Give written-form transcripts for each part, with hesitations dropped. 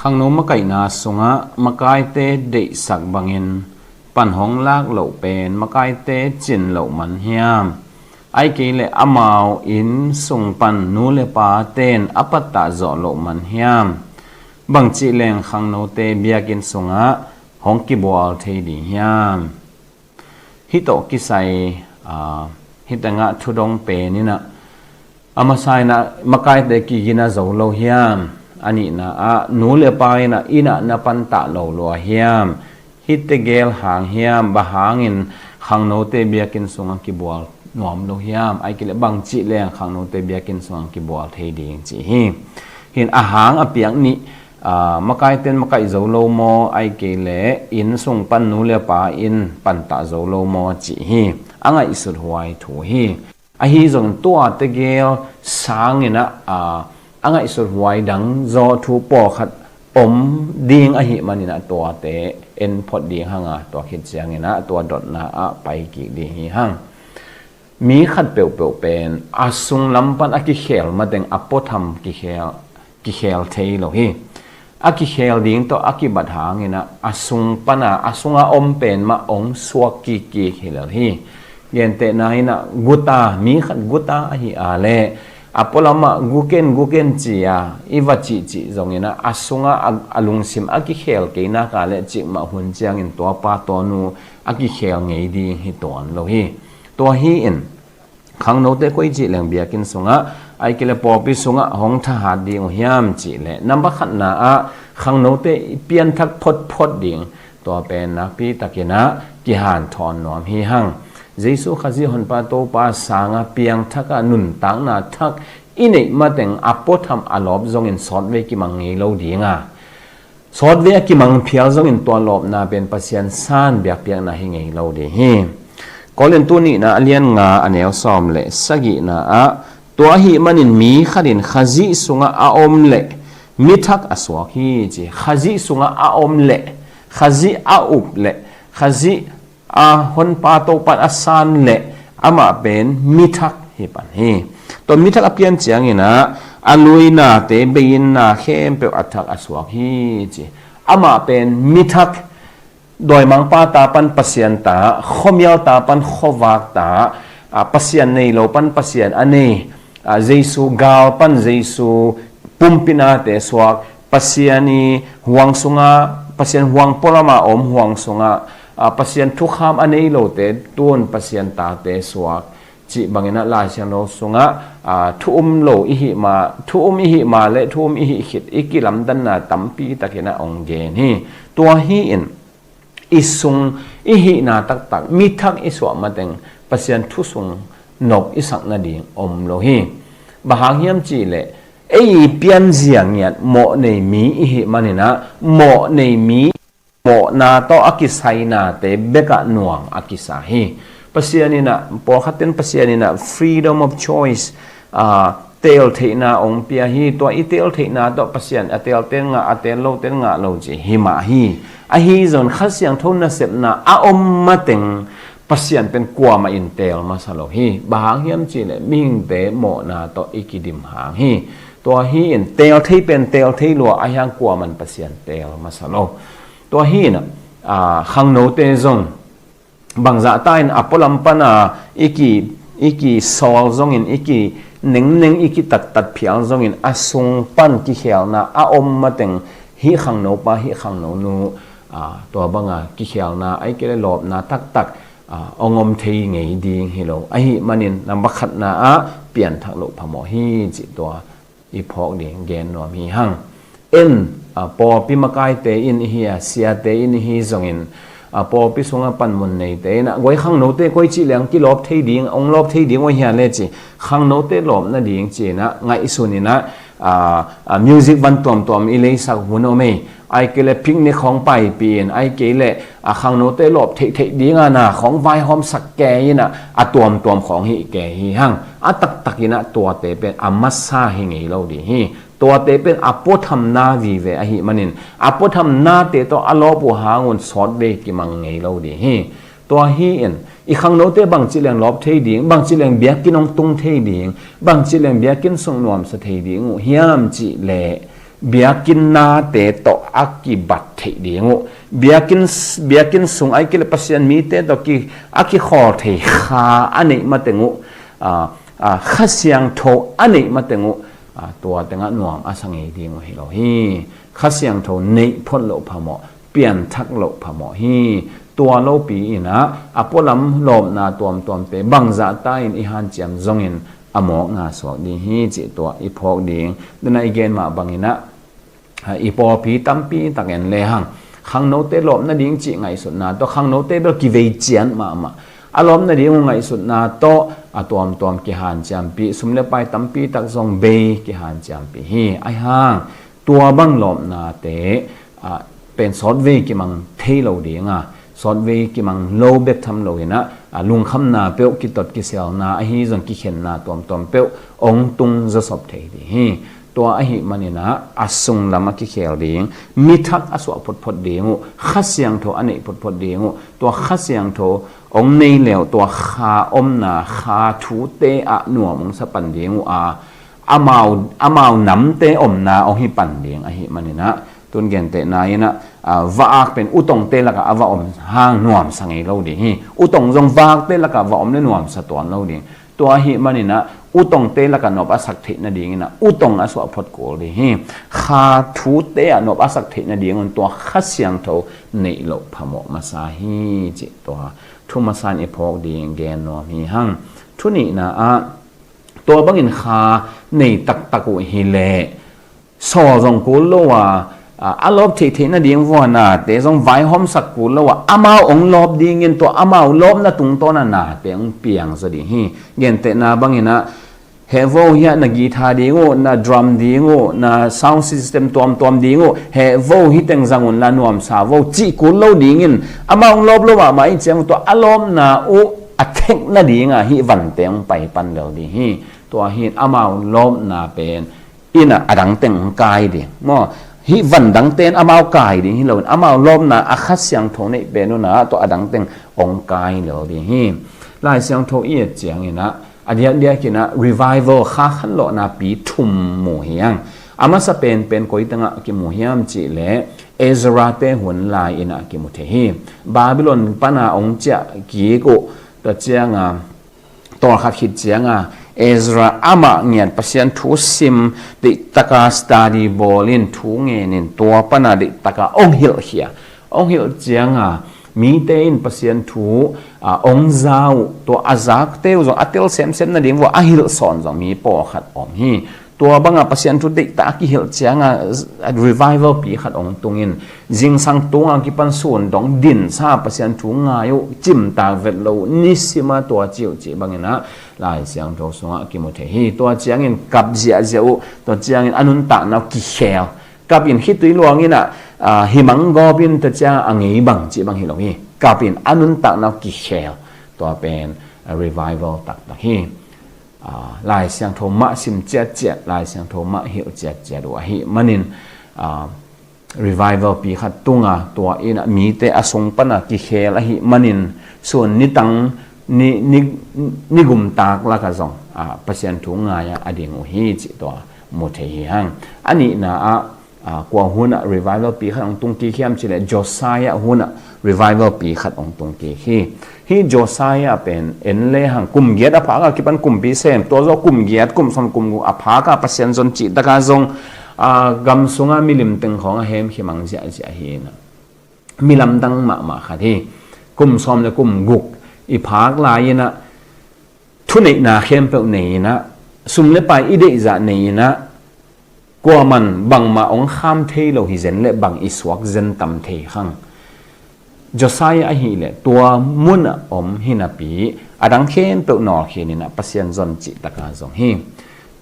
khangno makai na sunga makai te de sak bangin pan hong lak lo pen makai te chin lo man hiam ai ke le amao in sung pan nu le pa ten apata zo lo man hiam Bangcihleng khangnote Biakinn sunga hong kibual thei di hiam hito kisai hitanga thudong pe ni na amasai na makai te ki gina zo lo hiam ani na nu le pa na ina na pan ta lo lo hiam hitegel hang hiam bahangin khangnote Biakinn sunga kibual nuam lo hiam ai kile Bangcihleng khangnote Biakinn sunga kibual thei ding chi hi hin ahang apiang ni makai ten makai zo lo mo ai kile in sung pan nu le pa in pan ta zo lo mo chi hi anga isur huai thu hi a hi zong tua tegel sangina anga isur huai dang zo thu po khat om ding a hi manina to te en phot ding hanga to khit chiangina to dot na a pai ki di hi hang mi khat peu peu pen asung lampan aki khel mateng apotham ki khel thei lo hi aki khel ding to aki bat hangina asung pana asunga om pen ma ong suak ki hilal hi yen te na hina guta mi khat guta a hi ale apolama guken chia iwa chi zongina asunga alung sim aki khel ke na ka le chi ma hun chiang in to pa to nu aki khel ngei di hi ton lo hi to hi in khangnote koi chi leng Biakinn sunga ai kile popi sunga hong tha ha ding hiam chi le number khat na a khangnote pian thak phot ding to pen na pi takina ki han thon nom hi hang Jesu khazi hon pa to pa sanga piang thaka nun tang na thak inei mateng apotham alop zong in sot ve ki mang ngei lo dinga sot ve ki mang phial zong in to lop na pen pasian san biak piang na hi ngei lo de hi kolen tu ni na alian nga anel som le sagi na a to hi manin mi khadin khazi sunga a om le mi thak aswa hi chi khazi sunga a om le khazi a up le khazi a hon pa to pan asan le ama ben mi thak hi pan hi to mi thak apian chiang ina alui na te bein na khem pe athak aswa hi chi ama pen mi thak doi mang pa ta pan pasian ta khomial ta pan khowak ta pasian nei lo pan pasian ane Jesu gal pan Jesu pumpina te swak pasiani huang sunga pasian huang polama om huang sunga pasian thukham anei lo te tun pasian ta te swak chi bangena la sian lo sunga thuum lo ihi ma le thuum ihi khit ikilam dan na tampi takena ong gen hi tua hi in isung ihi na tak mi thak iswa mateng pasian thu sung nok isak na ding om lo hi bahang hiam chi le ei pian ziang yat mo nei mi ihi manina mo nei mi mo na to akisai na te beka nuang akisa hi pasianina po khaten pasianina freedom of choice tel theina ong pia hi to i tel theina to pasian atel ten nga atel nga lo chi hi ma hi a hi zon khasiang thon na sep na a om mateng pasian pen kwa ma intel masalo hi bahang hiam chi le ming te mo na to ikidim hang hi to hi in tel thei pen tel thei lo a yang kwa man pasian tel masalo to hi na khangnote zong bangza tain apolam pana iki sol zong in iki ning iki tat phial zong in asung pan ki khel na a om mateng hi khangno pa hi khangno nu to banga ki khel na ai kele lob na tak ongom thei ngei ding hilo ai manin number khat na a pian thak lo phamo hi chi to i phok ding gen no mi hang en po pi makai te in hi sia te in hi zong in po pi sunga pan mun nei te na goi khangnote koi chi leng ki lob thei ding ong lob thei ding o hian le chi khangnote lob na ding chi na ngai sunina music ban tom i lei sak huno me ai kele picnic khong pai pin ai kele khangnote lob thei ding na khong vai hom sak ke ina atom khong hi ke hi hang tak ina to te pen amasa hi ngei lo di hi to te pen apotham na vi ve a hi manin apotham na te to alopu hangun sot ve ki mang ngei lo di hi to hi en i khangnote Bangcihleng lob thei ding Bangcihleng Biakinn ong tung thei ding Bangcihleng Biakinn sung nuam sa thei ding hiam chi le Biakinn na te to aki bat thei dingu biakinn sung ai kile pasian mi te to ki aki khor thei kha ani matengu khasiang tho ani matengu tua tenga nuam asangi dingu hi lo hi khasiang tho nei phon lo phamo pian thak lo phamo hi tua lo pi ina apolam lom na tuam te bangza ta in i han chiam zongin amo nga so di hi chi tua i phok ding dana again ma bangina i po pi tampi taken le hang khangnote lom na ding chi ngai sut na to khangnote do ki vei chian ma alom na ding ngai sut na to atuam ki han cham pi sumle pai tampi tak zong be ki han cham pi hi ai hang tua bang lom na te pen sot ve ki mang thei lo dinga sot ve ki mang lo bek tham lo ina lung kham na pe ki tot ki sel na a hi zong ki khen na tom pe ong tung zo sop thei di hiตัวอหิมันนี่นะอาสุงลำมาคิเขียวเดียงมิทักอาสวะพดเดียงขัดเสียงโทอันนี้พดเดียงตัวขัดเสียงโทองในเหลวตัวขาอมนาขาทูเตอะหน่วมงสปันเดียงอาเมาน้ำเตอมนาองหิปันเดียงอหิมันนี่นะตุนเกนเตนายนะวากเป็นอุตงเตละกะอวะอมห้างหน่วมสังเกตเราดีอุตงจงวากเตละกะวะอมเนี่ยหน่วมสะตวนเราดีตัวอหิมันนี่นะอุตงเตละกันนบอสักเทนะดีนะอุตงอสวะพดโกเลยฮิขาทูเตะนบอสักเทนะดีงันตัวขัดเสียงโทในโลกพมมาสาฮีจิตัวทุมาสานอีพอกดีแกนนอมีหังทุนี่นะตัวบังอินขาในตักฮิเลสอจงกุลโลวาอารมณ์ที่นั่นดีว่าน่ะแต่ทรงไว้ห้อมสักกุลแล้วว่าอามาองลบดีเงินตัวอามาลบน่ะตุงต้นน่ะเปียงเปียงสดีฮีเงินแต่น่ะบางอย่างน่ะเฮโวเฮียน่ะกีตาร์ดีงูน่ะดรัมดีงูน่ะซาวด์ซิสเต็มตัวดีงูเฮโวฮิตเต็งจังงูน่ะนวมสาวจีกุลแล้วดีเงินอามาองลบแล้วว่าไม่เจียงตัวอารมณ์น่ะอัดเทคน่ะดีง่ะฮิวันเตียงไปปันแล้วดีฮีตัวฮีอามาองลบน่ะเป็นอิน่ะอดังเต็งกายดีมั่วฮิวันดังเต้นอามาวกายดิฮิเราอามาวลมนะอาคัดเสียงโทนี่เป็นนู่นนะตัวอดังเต้นองกายเราดิฮิลายเสียงโทเอียดเจียงนี่นะอันเดียกินะ revival ข้าขันโลนาปีทุ่มหมู่เฮียงอามาสเปนเป็นกุยตังกิหมู่เฮียมจิเลเอซราเตหุนลายอินะกิมุเทฮิบาบิลอนปนาองเจกีกุตัวเจียงตัวขัดขิดเจียงเอซราอามาเงียนปัสยันทูซิมดิตากาสตาดีบอลินทูเงินตัวปนาดิตากาองฮิลเฮียองฮิลเจียงมีเตนปัสยันทูองซาวตัวอาซักเตวจงอัตเตลเซมนั่นเองว่าอฮิลสอนจงมีปอขัดอมฮีตัวบางปัสยันทูดิตากิฮิลเจียงrevival ปีขัดองตุงินจิงสังตัวกิปันส่วนดองดินซาปัสยันทูงายุจิมตาเวลโลนิสิมาตัวจิวจีบางนะลายเสียงโทสงะกิมุเทฮีตัวเจียงอินกับเจียตัวเจียงอินอนุนตะนากิเขลกับอินฮิตุยลวงอินะหิมังกอบินตัวเจียงอังเงบังจีบังฮิลงฮีกับอินอนุนตะนากิเขลตัวเป็น revival ตักฮีลายเสียงโทมะซิมเจียลายเสียงโทมะฮิวเจียดูฮีมันอินrevival ปีขัดตุงตัวอินมีเตอสงปนะกิเขลฮีมันอินส่วนนิตังนิกุมตากละกะซองปัสยันถุงงายอดีงอุฮีจิตัวโมเทหิหังอันนี้นะกว่าหุ่นrevival ปีขัดองตุงกีเข้มจิเลโจไซยะหุ่นrevival ปีขัดองตุงกีฮีโจไซยะเป็นเอ็นเลหังกุมเกียดอภากะกิปันกุมปีเซมตัวโซกุมเกียดกุมสมกุมอภากะปัสยันจนจิตะกะซองกำสุงมิลิมตึงของเฮมขิมังเสียฮีนะมิลำดังมาขัดฮีกุมสมและกุมกุกอีภาคลายนะทุนนาเข้มเปล่านี่นะสุมเลไปอีเดจะนี่นะกว่ามันบังมาองข้ามเทเราหิเซนเลบังอิสวกเซนตัมเทขังจอไซอหิเลตัวมุนอมหินาปีอดังเข้มเปล่าหนอเขนี่นะปัสยันจนจิตตะกาจงฮี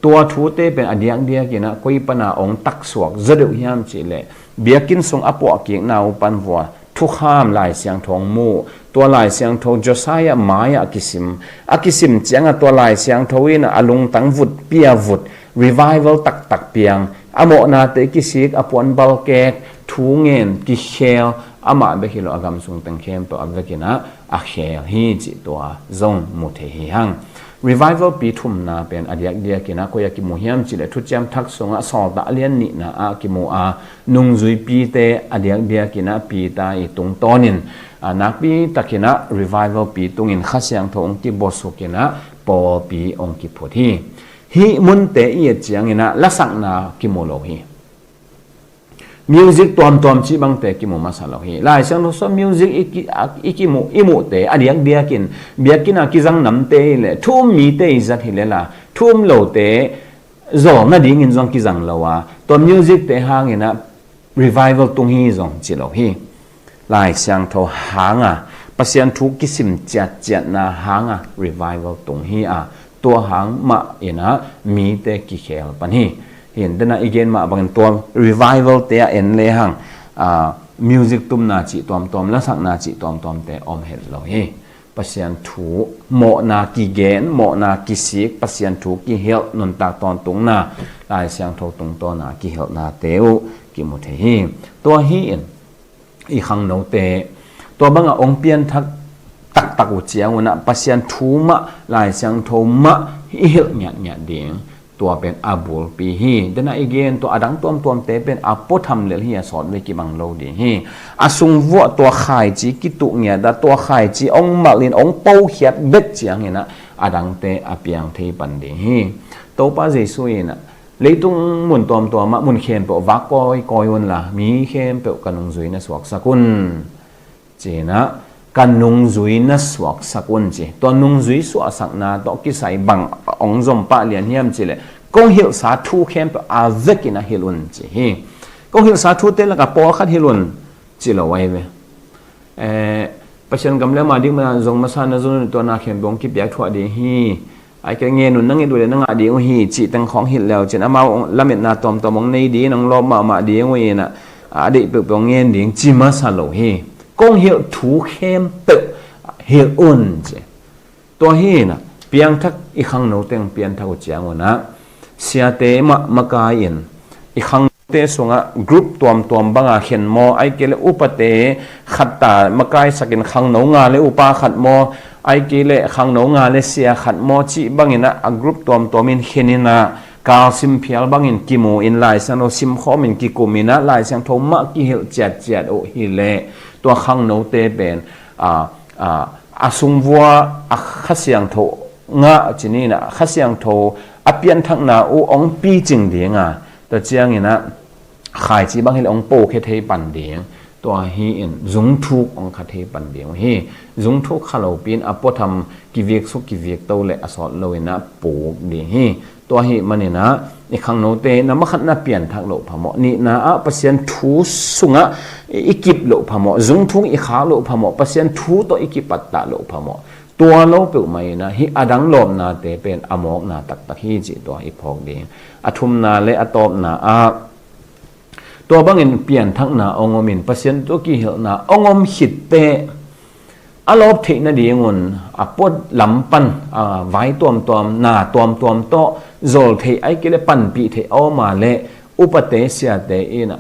ตัวทูเตเป็นอดียงเดียกินะกุยปนาองตักสวกจะดูยามจิเลเบียกินทรงอปวกินาวปันวัวทุกข้ามลายเสียงทองมูตัวลายเสียงทองจอไซยะมายอากิสิมเจียงตัวลายเสียงทวินะอลุงตังวุดเปียวุด revival ตักเปียงอโมนาเตกิสิกอปวนบาลเกกทูเงินกิเชลอามาเบกิโลอากำสุงตังเข้มตัวอับเวกินะอาเชลฮีจิตัวซงมุเทหิหัง revival ปีทุ่มนาเป็นอดียกเดียกินะก็อยากกิมูเฮียมจิเลทุจจำทักสงะสอตะเลียนนี่นะกิมูนุงจุยปีเตอดียกเดียกินะปีตาอีตุงตอนินนักปีตะกินะ revival ปีตุงินข้าเสียงทองกิบสุกินะปอปีองกิพุทธีฮิมุนเตอีเจียงอินะลักษณะกิมูโลฮีmusic ตัวชีบังเตกิมูมาสาโลฮีลายเสียงโนส music อีกิมูเตอดียกเดียกินเบียกินกิจังน้ำเตเลทุ่มมีเตอิจัดฮิเลล่ะทุ่มโลเตจงน่ะดิ้งอินจงกิจังโลวะตัว music เตหางอินะ revival ตุงฮีจงจิโลฮีลายเสียงโทหางปัศยันทุกิสิมจัดนะหาง revival ตุงฮีตัวหางมาอินะมีเตกิเคลปันฮีเห็นแต่นะอีกเกณฑ์มาบางตัว revival เตะเอ็นเลยหังmusic ตุ้มนาจิตอมและสักนาจิตอมเตะอมเห็นเราเฮปัศยันทุโมนากิเกณฑ์โมนากิสิกปัศยันทุกิเฮลนนตากตอนตุงนาลายเสียงโทตุงตอนากิเฮลนาเตวกิมุเทฮีตัวฮีเอ็นอีขังโนเตตัวบางองเปียนทักตักอุจเจียงนะปัศยันทุมะลายเสียงโทมะเฮลเนี่ยเดียงตัวเป็นอาบุลปีฮีดังนั้นอีกอย่างตัวอดังตัวเตเป็นอาปธรรมเลฮีสอนไว้กี่บังโลดีฮีอาสุงวัวตัวไข่จีกิตุเนี่ยแต่ตัวไข่จีองมาลินองเป้าเขียดเบ็ดเจียงเนี่ยนะอดังเตอเปียงเทปันดีฮีตัวป้าเจสุยนะเลยตุงมุนตัวมะมุนเขียนเปล่าวักกอยวันละมีเขียนเปล่ากันงจุยนะสวกสกุลเจนะกันนุงจุยนัสวกสกุลจีตัวนุงจุยสวกสักนาตัวกิสัยบังองจมปะเลียนเฮียมจีเลยกงหิลสาธุเข้มเปอาเวกินะฮิลุนจีฮีกงหิลสาธุเตละกับปอขัดฮิลุนจีละไว้เวประชันกำเล่มาดิ้งมาจงมาซานะจนตัวนาเข้มบงกิบยาถั่วดีฮีไอ้แกเงินนั่งดูเลยนั่งอดีงฮีจีตั้งของหิลแล้วจีน่ะมาละเม็ดนาตอมมองในดีนั่งรอบมาดีงวีน่ะอดีเปปงเงินดิ้งจีมาซาโลฮีกงหิลถูเข้มเปฮิลอุนจีตัวฮีน่ะเปียงทักอีขังโนเต็งเปียงทักอุจจางวนะเสียเตมากายินอีขังเตสงะกรุ๊ปตัวบังอาเข็นโมไอเกลอุปเตขัดตามากายสักินขังโนงาเลอุปาขัดโมไอเกลขังโนงาเลเสียขัดโมจิบังอินะกรุ๊ปตัวมินเขนินะกาซิมเพียลบังอินกิโมอินไลซันโอซิมข้อมินกิกุมินะไลซังโทมะกิเฮลเจ็ดโอฮิเลตัวขังโนเตเป็นอาซุงวัวขัดเสียงโทงะจีนี่นะขัดเสียงโทอเปียนทักนาอูองปีจิงเดียงแต่เจียงนี่นะขายจีบางทีองโปเคเทปันเดียงตัวฮีอินจุงทุกองคาเทปันเดียงฮีจุงทุกขลาวปีนอปทำกิเวกสุกิเวกโตเลอสอดโลยนะปูเดียงฮีตัวฮีมันนี่นะในขังโนเตนะมะขัดน่าเปลี่ยนทักโลพมนี่นะเปอร์เซ็นต์ทูสุงะอีกิบโลพมจุงทุกอีขาโลพมเปอร์เซ็นต์ทูตัวอีกิปัตตาโลพมตัวเราเปล่าไม่นะฮิอดังลมนาเตเป็นอมอกนาตักฮิจิตัวอีพอกเดียงอทุมนาเลอตอบนาตัวบางเงินเปลี่ยนทักนาองมินเปอร์เซ็นต์ตัวกี่เหนาองมหิดเปอลอบเทนาดีงุนปวดลำปันไว้ตัวนาตัวโตโจลเทไอเกลปันปีเทอมาเลอุปเตเสียเตอินะ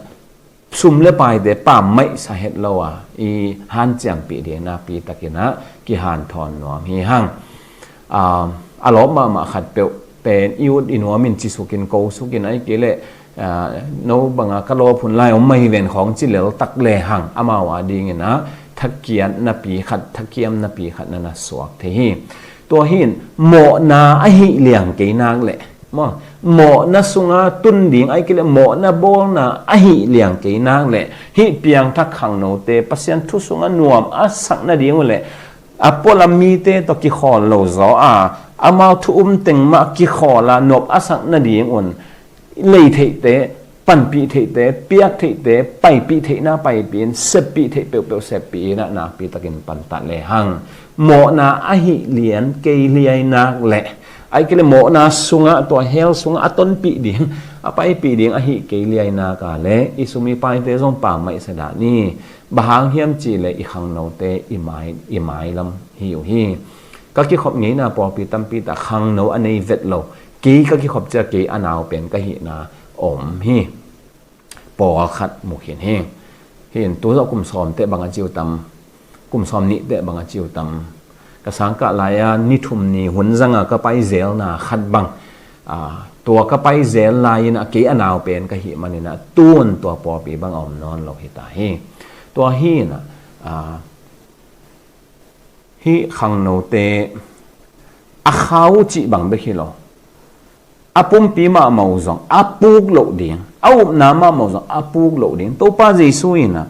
ซุมเลไปเดป่าไม่สาเหตุเราอีฮันเจียงปีเดียนาปีตะกินะกิฮันทอนนัวมีหังอารมณ์มาขัดเปลเป็นอิวดินัวมินจิสุกินโกสุกินไอเกเลโนบังกะโลพุนไลอมไม่เวนของจิเลตักเลหังอามาวาดีเงนะทักเกียนนาปีขัดทักเกียมนาปีขัดนันสวกเทหีตัวหินโมนาอหิเลียงเกนางเลมั้งโมนาสุงาตุนดิ่งไอเกลโมนาโบนาอหิเลียงเกนางเลฮิเปียงทักขังโนเตปัสยันทุสุงานวมสักนาดีงเลอปอลามีเตตกิขอโลซออามาทุมเต็งมากิขอลานบสักนาดีงอุ่นเลยเทเตปันปีเทเตเปียกเทเตไปปีเทนาไปปีนเซปีเทเปียวเซปีนะนาปีตะกินปันตะเลหังโมนาอหิเลียนเกเลียนาแหละไอ้ก็เลยโมนาสุงะตัวเฮลสุงะต้นปีเดียงไปปีเดียงอหิเกเลียนากาเลอิสุมีไปเตจงป่าไม่สดานี่บางเฮียมจีเลยอีขังโนเตอีไม้ลำหิวฮีก็คิดขบงี้นะปอปีตั้มปีแต่ขังโนอันนี้เวทโลกีก็คิดขบเจอกีอันเอาเป็นก็หินาอมฮีปอขัดหมุกเห็นเห็นตัวเรากลุ่มซ้อมเตะบางจิวตำกลุ่มซ้อมนี้เตะบางจิวตำ กระสังกะลายนิทุมนี่หุ่นจังก็ไปเซลนะขัดบังตัวก็ไปเซลลายนะกี่อนาวเป็นก็หิมันนี่นะตูนตัวปอปีบังอมนอนหลอกหิตาฮีตัวฮีนะฮีขังโนเตอาเขาจีบังเบคิโลอาปุ่มปีมาเมาซองอาปุกโลดิงเอาน้ำมาเมาซองอาปุกโลดิงตัวป้าเจสุยนะ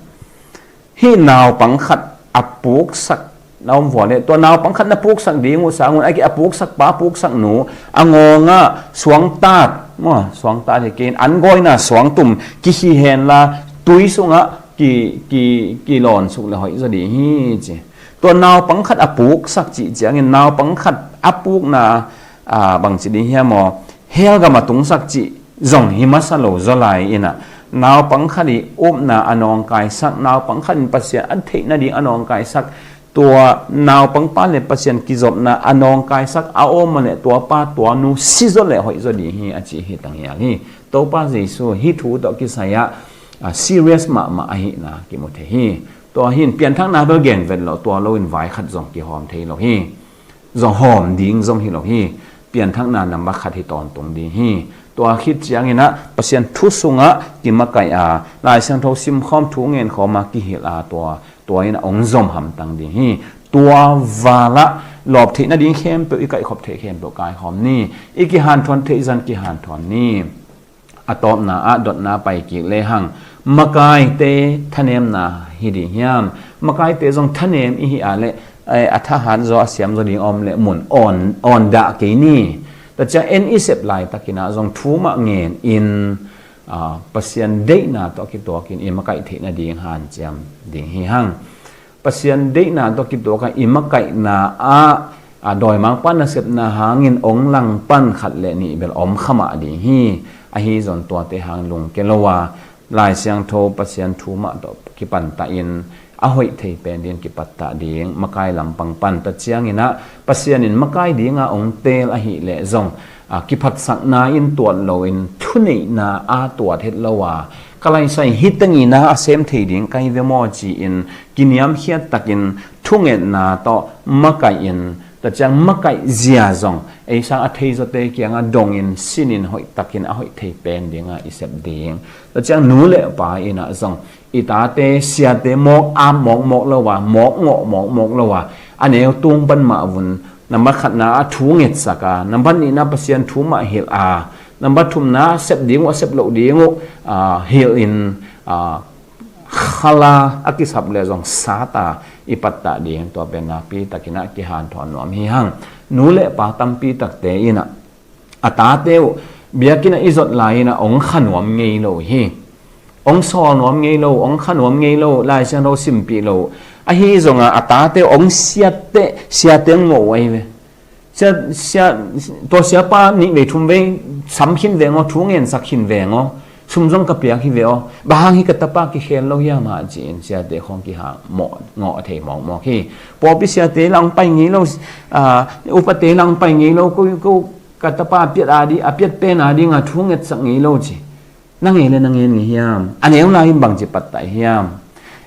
ฮีนาวปังขัดอาปุกสักนาวหัวเนี่ยตัวนาวปังขัดนาปุกสักดีงูสางไอ้กี่อาปุกสักป้าปุกสักหนูอ่างงะสวงตาดมั่วสวงตาดเกณฑ์อันก้อยน่ะสวงตุ่มกิฮีเห็นละตุยสุงะกี่หลอนสุกเลยหอยจะดีฮีจีตัวนาวปังขัดอาปุกสักจีเจียงเงินนาวปังขัดอาปุกน่ะบางจีดีเฮียมอเฮลกามาตุงสักจีจงหิมัสโลจะไหลอินะนาวปังขัดอุบนาอนองกายสักนาวปังขัดปัสยาอันเทนาดีอนองกายสักตัวนาวปังป้าเลยปัสยากิจบนาอนองกายสักอาโอมันเลยตัวป้าตัวนูซิจเลยหอยจะดีฮีอาจีฮีต่างอย่างนี้ตัวป้าเจสุฮิทูดอกกิสายะserious มาอหินะกิโมเทฮีตัวหินเปลี่ยนทั้งนาเบอร์เกนเวลเราตัวเราอินไว้ขัดจงกี่หอมเทเราฮีจงหอมดิ้งจงฮีเราฮีเปลี่ยนทั้งนานำมาขัดที่ตอนตรงดีฮีตัวคิดอย่างนี้นะเปอร์เซ็นต์ทุสุงะกิมาไก่ลายเสียงทอซิมคอมทุงเงินขอมากิฮิลตัวนี้นะองจอมหำตังดีฮีตัววาละหลบที่นาดิ้งเข้มเปอีกไก่ขอบเทเข้มตัวกายหอมนี่อีกิฮันทอนเทจันกิฮันทอนนี่อะตอมนาอะดอทนาไปกิเลหังมะกายเตทะเนมนาฮิดิยามมะกายเตจงทะเนมอิฮิอาเลอัฐหันโซอาเซียมโซดิอมเลหมุนอ่อนดะกีนี่แต่จะเอ็นอิเซปไลตะกินาจงทูมะเงินอินเปอร์เซ็นต์เดนาตัวกิตัวกินอิมะกายเทนาดิงหันเจียมดิงฮิหังเปอร์เซ็นต์เดนาตัวกิตัวกันอิมะกายนาดอยมังปันเสพนาหาเงินองลังปันขัดเลนี่เบลอมขมาดิฮีอหิจนตัวเตหังลุงเกลวาลายเสียงโทเปอร์เซ็นต์ทูมะตัวกิปันตะอินอาหอยเทเป็นเดียนกิปัตตะเดียงมะกายลำปังปันตะเจียงอินะปัสยานินมะกายดีงาองเตลอหิเลจงกิปัตสักนาอินตัวโลอินทุนินาตัวเทลวากลายใส่ฮิตงินาเซมเทดิงไกเวมอจีอินกินยามเฮียตักินทุ่งเอ็นนาต่อมะกายอินแต่จังมะกายเจียจงไอสังอเทจเตเกียงดงอินสินินหอยตักินอาหอยเทเป็นเดียงอิเซบเดียงแต่จังนูเลปาอินะจงอิตาเตเสียเตมอกมอกละว่าหมอกละว่าอันนี้ตุงปันมาวุนนำมาขัดนาทูเงตสักานำบันนี้นับเปอร์เซ็นต์ทูมาเฮลนำบัทุมนาเซบดีงว่าเซบโลดีงเฮลอินขลาอักิสับเลจงสาตาอิปัตตาดีงตัวเป็นนาปีตะกินะกิหานถอนหนอมฮิหังนูเลปาตัมปีตักเตอินะอัตาเตวเบียกินะอิจดไลนะองขนวมเงยโลฮีองสอนวมเงยโลองขนวมเงยโลลายเชนโรสิมปีโลอะฮีจงอัตาเตองเสียเตงโง่ไว้เวเสียตัวเสียป้านี่เวทุมเวสัมขินเวงอทุงเงินสักขินเวงอซุมจงกับเปียกฮิเวอบางฮิกตะปากิเขนโลยามาจีนเสียเตของกิหาหมอเงาะเทหมอฮีปอปิเสียเตลังไปงี้โลอุปเตลังไปงี้โลกูกตะปาเปียดาดีอเปียดเป็นอาดีงาทุงเงินสักงี้โลจีนั่งเองเลยนั่งเองเฮียมอันนี้เราหิมบังจิปัตไตเฮียม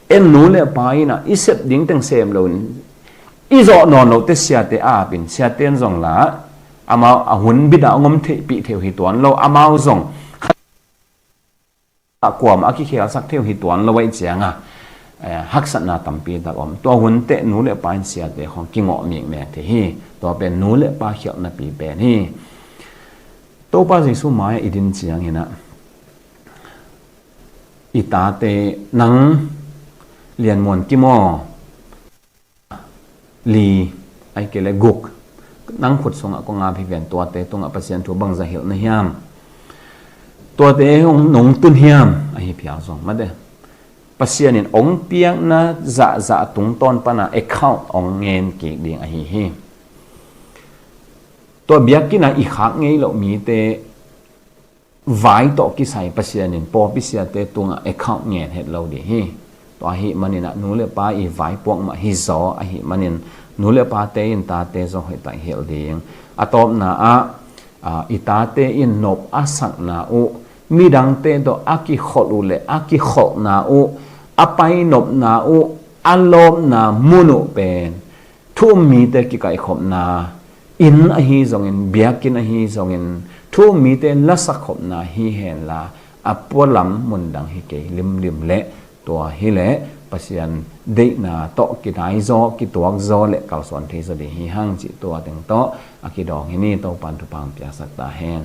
เอ็นนูเลปายนะอิเซบดิ้งตั้งเซมโลนอิโซนอนโลเตเสียเตอาปินเสียเตนจงละอามาหุ่นบิดางมเทปีเทวหิตวนเราอามาจงตะกวมอากิเขียสักเทวหิตวนเราไว้เจียงฮักษณะตัมปีตะอมตัวหุ่นเตนูเลปายเสียเตของกิงอมีแม่เทฮีตัวเป็นนูเลปาเขียวนาปีเป็นฮีตัวป้าจิสุมาอิดินเจียงเห็นะอิตาเตนังเรียนมวนกิมอลีไอเกเลกุกนังขุดสงะกงาพิเวียนตัวเตตรงอเปเซียนทัวบังจะเหิลนะยามตัวเตองหนงตุนยามไอเพียวสงมาเดเปเซียนินองเปียงนะจะตุงต้นปนะเอเข้าองเงินเกดีงไอเฮตัวเบียกินะอีขักไงเรามีเตไว้ต่อกิสัยเปเซียนินปอพิเศษเตตรงเอเข้าเงินเห็ดเราดีเฮตัวหิมันนี่นะนูเลปาอีไว้ปวงมาฮิโซอหิมันนี่นูเลปาเตอินตาเตจงให้ตายเฮลดีงอะตอบนาอิตาเตอินนบอาสักนาอุมีดังเตโตอากิขอลุเลอากิขอนาอุอไปนบนาอุอารมนามุนุเป็น thu mi te ki kai khop na in a hi zong in biakin a hi zong in thu mi te la sak khop na hi hen la apolam mundang hi ke lim lim le to hi le pasian de na to ki dai zo ki tuak zo le kal son the zo de hi hang chi to teng to akidong hi ni to pan tu pang pya sak ta hen